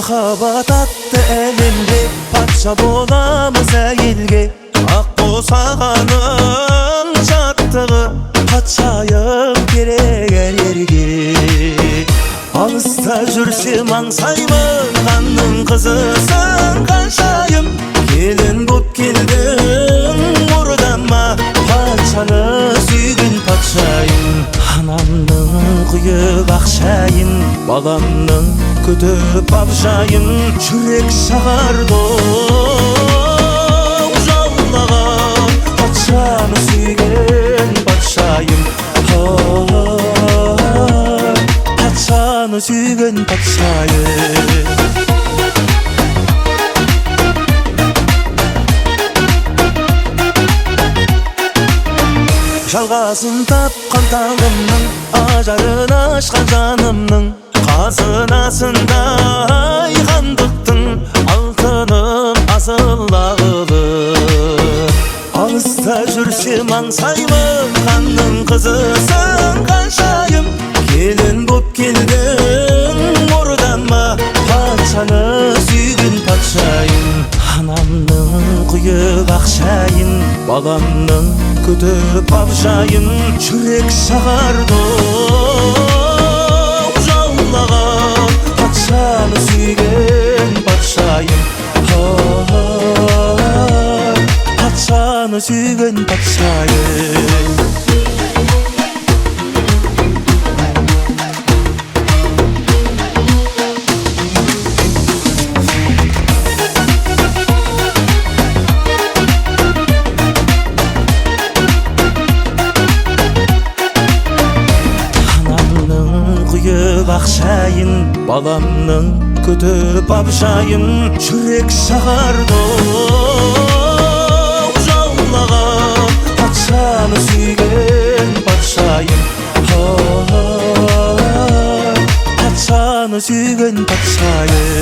Махаббат атты әлемге патша боламыз әйелге. Ақ босағаның жаттығы патшайым керек әр ерге. Алыста жүрсе маңсаймын ханның қызысың қаншайым. Келін боп келдің мұрдама патшаны сүйген патшайым. Анамның құйып ақшайын, баламның көтеріп абжайын. Жүрек шағарды жаулаған патшаны сүйген патшайым. Патшаны сүйген патшайым. Жалғасын тапқан таңымның, ажарын ашқан жанымның, қазынасындай хандықтың алтыным асылағылы. Алыста жүрсе маңсаймын ханның қызысың қаншайым. Келін боп келдің мұрдама патшаны сүйген патшайым. Анамның құйып ақшайын, баламның көтеріп абжайын. Жүрек шағарды жаулаған патшаны сүйген патшайым. Патшаны сүйген патшайым. Ақшайын, баламның көтеріп абжайын. Жүрек шағарды жаулаған патшаны сүйген патшайым. Патшаны сүйген патшайым.